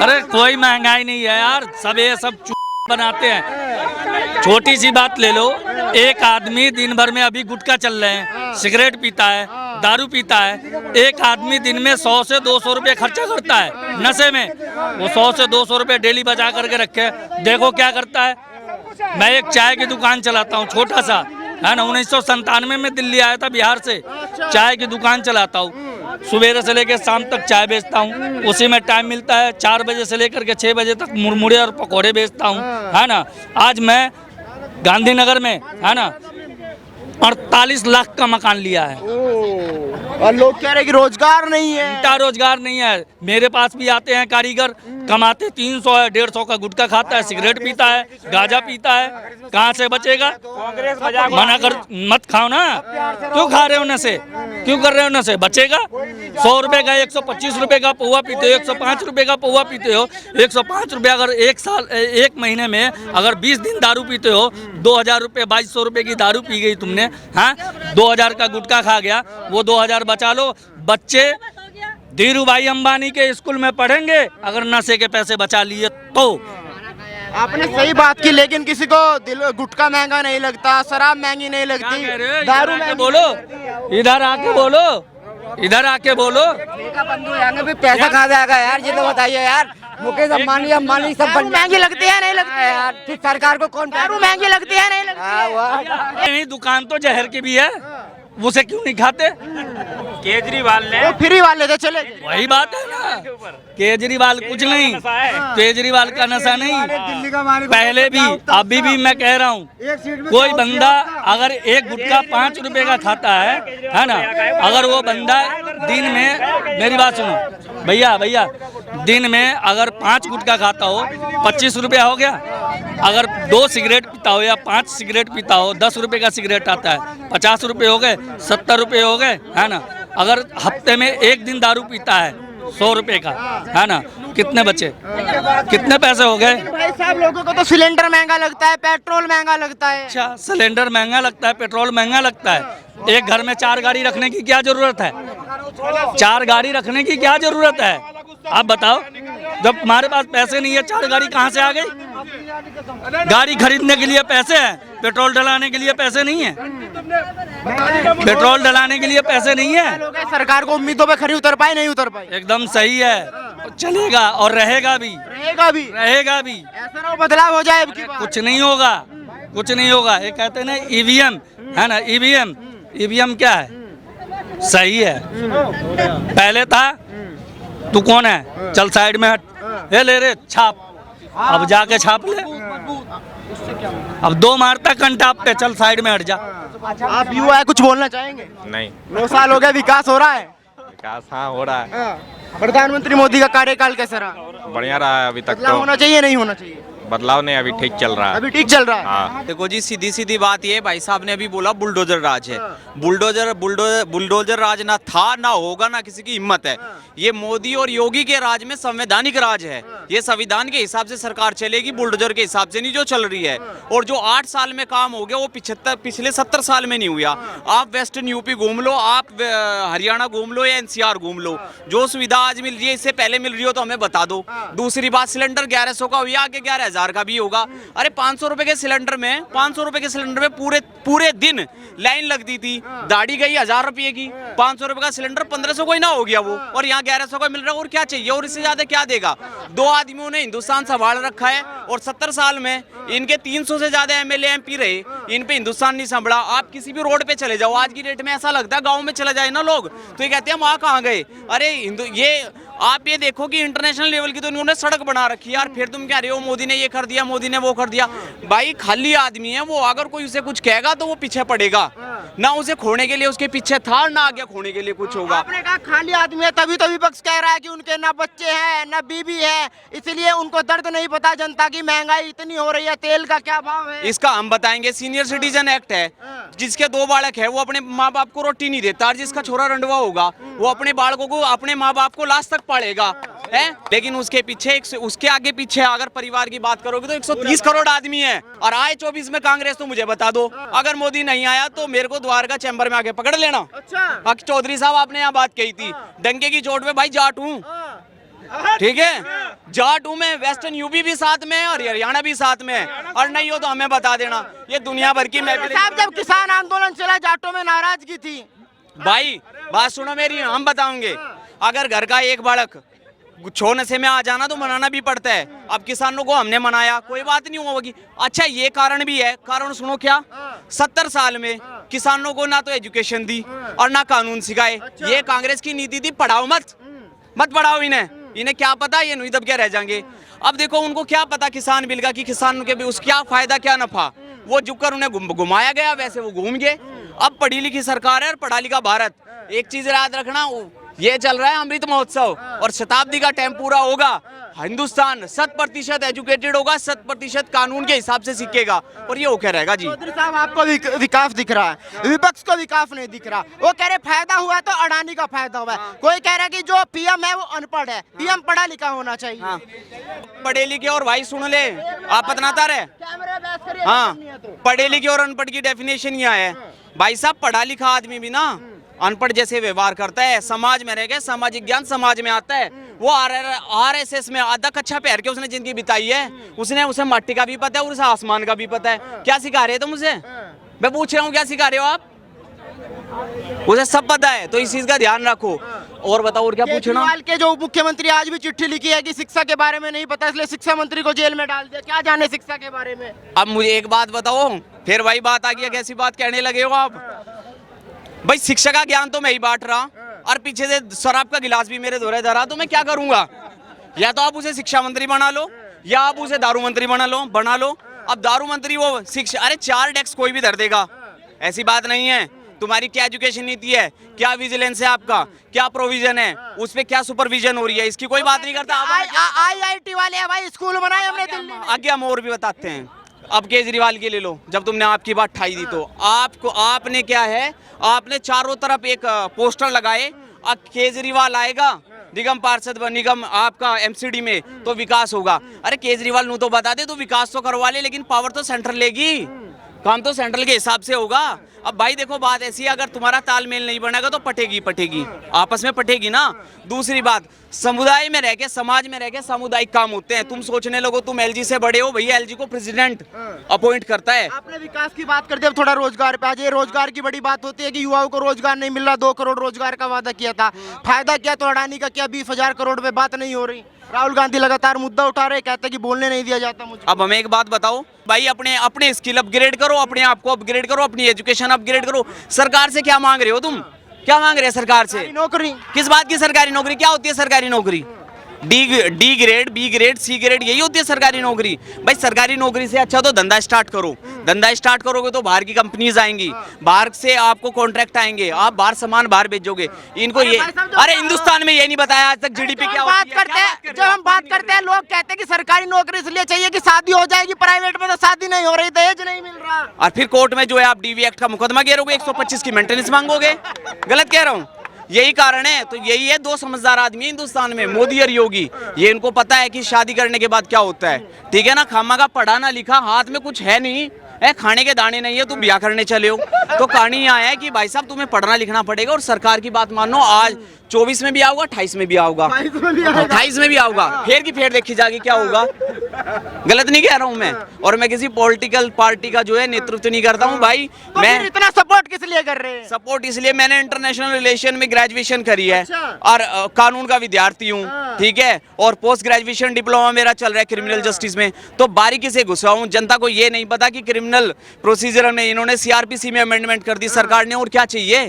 अरे कोई महंगाई नहीं है यार, सब ये सब बनाते हैं। छोटी सी बात ले लो, एक आदमी दिन भर में अभी गुटखा चल रहे हैं, सिगरेट पीता है, दारू पीता है। एक आदमी दिन में 100 से 200 रुपये खर्चा करता है नशे में। वो 100 से 200 रुपये डेली बचा करके रखे। देखो क्या करता है। मैं एक चाय की दुकान चलाता हूँ, छोटा सा है ना। 1997 में दिल्ली आया था बिहार से। चाय की दुकान चलाता हूँ, सुबह से लेकर शाम तक चाय बेचता हूँ। उसी में टाइम मिलता है, 4 बजे से लेकर के 6 बजे तक मुरमुरे और पकौड़े बेचता हूँ, है ना। आज मैं गांधीनगर में, है ना, 48 लाख का मकान लिया है। और लोग कह रहे हैं कि रोजगार नहीं है। इनका रोजगार नहीं है। मेरे पास भी आते हैं कारीगर, कमाते 300 है, 150 का गुटखा खाता है, सिगरेट पीता है, गांजा पीता है। कहाँ से बचेगा? मना कर मत खाओ ना। क्यों खा रहे हो नशे? क्यों कर रहे हो नशे? बचेगा? 100 रुपए का 125 रुपए का पौवा पीते हो, 105 रुपए का पौवा पीते हो। 105 रुपए अगर एक महीने में अगर 20 दिन दारू पीते हो, 2000 रुपये 2200 रुपए की दारू पी गई तुमने, हाँ। 2000 का गुटखा खा गया, वो 2000 बचा लो। बच्चे धीरू भाई अंबानी के स्कूल में पढ़ेंगे अगर नशे के पैसे बचा लिए तो। आपने सही बात की, लेकिन किसी को गुटखा महंगा नहीं लगता, शराब महंगी नहीं लगती, दारू महंगी बोलो। इधर आके बोलो, इधर आके बोलो। भी पैसा कहाँ से आएगा यार, ये तो बताइए यार। मुकेश अंबानी सब महंगी लगती है नहीं लगती है यार, फिर सरकार को कौन दारू महंगी लगती है नहीं लगती है। नहीं, दुकान तो जहर की भी है, उसे क्यों नहीं खाते? केजरीवाल ने वो फ्री वाले थे, चले वही बात है ना। केजरीवाल कुछ नहीं, केजरीवाल का नशा नहीं। पहले भी अभी भी मैं कह रहा हूँ, कोई बंदा अगर एक गुटखा 5 रुपए का खाता है ना, अगर वो बंदा दिन में, मेरी बात सुनो भैया, दिन में अगर 5 गुटखा खाता हो 25 रुपया हो गया। अगर 2 सिगरेट पीता हो या 5 सिगरेट पीता हो, 10 रुपए का सिगरेट आता है, 50 रुपए हो गए, 70 रुपए हो गए, है ना। अगर हफ्ते में एक दिन दारू पीता है 100 रुपए का, है ना, कितने बचे? कितने पैसे हो गए? भाई साहब, लोगों को तो सिलेंडर महंगा लगता है, पेट्रोल महंगा लगता है। अच्छा, सिलेंडर महंगा लगता है, पेट्रोल महंगा लगता है। एक घर में 4 गाड़ी रखने की क्या जरूरत है? 4 गाड़ी रखने की क्या जरूरत है? आप बताओ। जब हमारे पास पैसे नहीं है, 4 गाड़ी कहाँ से आ गई? गाड़ी खरीदने के लिए पैसे हैं, पेट्रोल डलाने के लिए पैसे नहीं है। पेट्रोल डलाने के लिए पैसे नहीं है। सरकार को उम्मीदों पे खरी उतर पाए, नहीं उतर पाए। एकदम सही है, चलेगा और रहेगा भी, रहेगा भी। ऐसा ना बदलाव हो जाए। कुछ नहीं होगा, कुछ नहीं होगा। ये कहते हैं ना ईवीएम, है ना, ईवीएम क्या है? सही है। पहले था तू कौन है, चल साइड में हट, ये ले रे छाप, अब जाके छाप ले। अब 2 मारता कंटाप पे, चल साइड में हट जा। आप युवा है, कुछ बोलना चाहेंगे? नहीं। 9 साल हो गए, विकास हो रहा है? विकास हाँ हो रहा है। प्रधानमंत्री मोदी का कार्यकाल कैसा रहा? बढ़िया रहा है अभी तक बदलाव तो। होना चाहिए, नहीं होना चाहिए? बदलाव नहीं, अभी ठीक चल रहा है। अभी ठीक चल रहा है। हाँ। देखो जी, सीधी सीधी बात ये, भाई साहब ने अभी बोला बुलडोजर राज है। बुलडोजर राज ना था, ना होगा, ना किसी की हिम्मत है। ये मोदी और योगी के राज में संवैधानिक राज है। ये संविधान के हिसाब से सरकार चलेगी, बुलडोजर के हिसाब से नहीं जो चल रही है। और जो 8 साल में काम हो गया वो पिछले 70 साल में नहीं हुआ। आप वेस्टर्न यूपी घूम लो, आप हरियाणा घूम लो या NCR घूम लो, जो सुविधा आज मिल रही है इससे पहले मिल रही हो तो हमें बता दो। दूसरी बात, सिलेंडर 1100 का हुआ, आगे 11,000 का भी होगा। अरे 500 रुपए के सिलेंडर में, 500 रुपए के सिलेंडर में पूरे दिन लाइन लगती थी। दाढ़ी गई 1000 रुपये की, 500 रुपए का सिलेंडर 1500 को ही ना हो गया वो, और यहाँ 1100 का मिल रहा है। और क्या चाहिए? और इससे ज्यादा क्या देगा? 2 आदमियों ने हिंदुस्तान संभाल रखा है, और 70 साल में इनके 300 से ज्यादा MLA MP रहे, इन पे हिंदुस्तान नहीं संभला। आप किसी भी रोड पे चले जाओ, आज की डेट में ऐसा लगता है, गाँव में चला जाए ना लोग तो ये कहते हैं वहाँ कहाँ गए। अरे ये आप ये देखो कि इंटरनेशनल लेवल की तो उन्होंने सड़क बना रखी है यार, फिर तुम कह रहे हो मोदी ने ये कर दिया, मोदी ने वो कर दिया। भाई खाली आदमी है वो, अगर कोई उसे कुछ कहेगा तो वो पीछे पड़ेगा ना। उसे खोने के लिए उसके पीछे था, ना आगे खोने के लिए कुछ होगा। आपने कहा खाली आदमी है, तभी तो विपक्ष कह रहा है कि उनके ना बच्चे हैं ना बीबी है, इसलिए उनको दर्द नहीं पता जनता की। महंगाई इतनी हो रही है, तेल का क्या भाव है? इसका हम बताएंगे। सीनियर सिटीजन एक्ट है, जिसके 2 बालक है वो अपने माँ बाप को रोटी नहीं देता, और जिसका छोरा रंडवा होगा वो अपने बालकों को, अपने माँ बाप को लास्ट तक पालेगा है। लेकिन उसके पीछे, उसके आगे पीछे अगर परिवार की बात करोगे तो 130 करोड़ आदमी है, और आए 24 में कांग्रेस तो मुझे बता दो। अगर मोदी नहीं आया तो मेरे को द्वारका चैम्बर में आके पकड़ लेना। अच्छा। चौधरी साहब आपने यहाँ बात कही थी, डंके की चोट पे भाई जाट हूँ। ठीक है, जाट हूं मैं, वेस्टर्न यूपी भी साथ में है और हरियाणा भी साथ में है, और नहीं हो तो हमें बता देना। ये दुनिया भर की मैं साहब जब किसान आंदोलन चला जाटों में नाराजगी थी। भाई बात सुनो मेरी, हम बताओगे। अगर घर का एक बालक छो नशे में आ जाना तो मनाना भी पड़ता है। अब किसानों को हमने मनाया, कोई बात नहीं होगी। अच्छा ये कारण भी है, कारण सुनो क्या, 70 साल में किसानों को ना तो एजुकेशन दी और ना कानून सिखाए। ये कांग्रेस की नीति थी, पढ़ाओ मत पढ़ाओ इन्हें क्या पता ये नहीं दब के रह जाएंगे। अब देखो उनको क्या पता किसान बिल का, कि किसान के भी उस क्या फायदा क्या नफा, वो झुककर उन्हें घुमाया गया, वैसे वो घूम गए। अब पढ़ी लिखी सरकार है और पढ़ा लिखा भारत। एक चीज याद रखना, ये चल रहा है अमृत महोत्सव और शताब्दी का टाइम पूरा होगा, हिंदुस्तान 100% एजुकेटेड होगा, 100% कानून के हिसाब से सीखेगा और ये होकर रहेगा जी। चौधरी साहब आपको विकास दिख रहा है, विपक्ष को विकास नहीं दिख रहा। वो कह रहे फायदा हुआ तो अडानी का फायदा हुआ है। कोई कह रहा है कि जो पीएम है वो अनपढ़ है, पीएम पढ़ा लिखा होना चाहिए। हाँ। पढ़े लिखे और भाई सुन ले, आप पतनाता रहे। हाँ, पढ़े लिखे और अनपढ़ की डेफिनेशन यह है भाई साहब, पढ़ा लिखा आदमी भी ना अनपढ़ जैसे व्यवहार करता है, समाज में रह गए, सामाजिक ज्ञान समाज में आता है। वो RSS में आधा कच्चा पैर के उसने जिंदगी बिताई है, उसे मट्टी का भी पता है और उसे आसमान का भी पता है। क्या सिखा रहे तुम उसे? मैं पूछ रहा हूँ क्या सिखा रहे हो आप? उसे सब पता है, तो इस चीज का ध्यान रखो। और बताओ और क्या पूछना? केजरीवाल के जो मुख्यमंत्री आज भी चिट्ठी लिखी है कि शिक्षा के बारे में नहीं पता, इसलिए शिक्षा मंत्री को जेल में डाल दिया। क्या जाने शिक्षा के बारे में? अब मुझे एक बात बताओ, फिर वही बात आ गई, कैसी बात कहने लगे हो आप? भाई शिक्षा का ज्ञान तो मैं ही बांट रहा और पीछे से शराब का गिलास भी मेरे धोरे धरा, तो मैं क्या करूंगा? या तो आप उसे शिक्षा मंत्री बना लो या आप उसे दारू मंत्री बना लो। अब दारू मंत्री वो शिक्षा, अरे 4 डेस्क कोई भी धर देगा, ऐसी बात नहीं है। तुम्हारी क्या एजुकेशन नीति है, क्या विजिलेंस है आपका, क्या प्रोविजन है, उस पे क्या सुपरविजन हो रही है, इसकी कोई बात नहीं करता। IIT वाले हैं भाई, स्कूल बनाए हमने दिल्ली में। आगे हम और भी बताते हैं। अब केजरीवाल के ले लो, जब तुमने आपकी बात ठाई दी तो आपने क्या है, आपने चारों तरफ एक पोस्टर लगाए, अब केजरीवाल आएगा निगम पार्षद निगम आपका MCD में तो विकास होगा। अरे केजरीवाल नू तो बता दे, तो विकास तो करवा ले, लेकिन पावर तो सेंट्रल लेगी, काम तो सेंट्रल के हिसाब से होगा। अब भाई देखो बात ऐसी है, अगर तुम्हारा तालमेल नहीं बनेगा तो पटेगी आपस में पटेगी ना। दूसरी बात, समुदाय में रह के, समाज में रह के सामुदायिक काम होते हैं। तुम सोचने लगो तुम LG से बड़े हो, भैया LG को प्रेसिडेंट अपॉइंट करता है। आपने विकास की बात करते, अब थोड़ा रोजगार पे आ जाइए। रोजगार की बड़ी बात होती है कि युवाओं को रोजगार नहीं मिल रहा, 2 करोड़ रोजगार का वादा किया था, फायदा क्या? तो अडानी का क्या 20,000 करोड़ पे बात नहीं हो रही। राहुल गांधी लगातार मुद्दा उठा रहे, कहते हैं कि बोलने नहीं दिया जाता मुझे। अब हमें एक बात बताओ भाई, अपने स्किल अपग्रेड करो, अपने आप को अपग्रेड करो, अपनी एजुकेशन अपग्रेड करो। सरकार से क्या मांग रहे हो तुम? क्या मांग रहे हैं सरकार से? नौकरी। किस बात की सरकारी नौकरी? क्या होती है सरकारी नौकरी? D grade, B grade, C grade, यही होती है सरकारी नौकरी। भाई सरकारी नौकरी से अच्छा तो धंधा स्टार्ट करो। धंधा स्टार्ट करोगे तो बाहर की कंपनीज आएंगी, बाहर से आपको कॉन्ट्रैक्ट आएंगे, आप बाहर सामान बाहर भेजोगे। इनको ये, अरे हिंदुस्तान में ये नहीं बताया आज तक GDP क्या होती है। जब हम बात करते हैं, लोग कहते हैं कि सरकारी नौकरी इसलिए चाहिए कि शादी हो जाएगी, प्राइवेट में तो शादी नहीं हो रही, दहेज नहीं मिल रहा। और फिर कोर्ट में जो है आप DV एक्ट का मुकदमा गिरोगे, 125 की मेंटेनेंस मांगोगे। गलत कह रहा हूँ? यही कारण है। तो यही है, 2 समझदार आदमी हिंदुस्तान में, मोदी और योगी। ये इनको पता है कि शादी करने के बाद क्या होता है, ठीक है ना। खामा का पढ़ा ना लिखा, हाथ में कुछ है नहीं है, खाने के दाने नहीं है, तुम ब्याह करने चले हो। तो कहानी यहाँ है कि भाई साहब तुम्हें पढ़ना लिखना पड़ेगा और सरकार की बात मानो। आज 24 में भी आऊंगा, 28 में भी आऊंगा, 28 में भी आऊंगा, फेर की फेर देखी जाएगी क्या होगा। गलत नहीं कह रहा हूँ मैं, और मैं किसी पॉलिटिकल पार्टी का जो है नेतृत्व नहीं करता हूँ भाई। तो मैं इतना सपोर्ट किस लिए कर रहे हैं? सपोर्ट इसलिए, मैंने इंटरनेशनल रिलेशन में ग्रेजुएशन करी है और कानून का विद्यार्थी हूँ, ठीक है। और पोस्ट ग्रेजुएशन डिप्लोमा मेरा चल रहा है क्रिमिनल जस्टिस में। तो बारीकी से घुसा हूँ। जनता को ये नहीं पता कि क्रिमिनल प्रोसीजर में इन्होंने CRPC में अमेंडमेंट कर दी सरकार ने, और क्या चाहिए।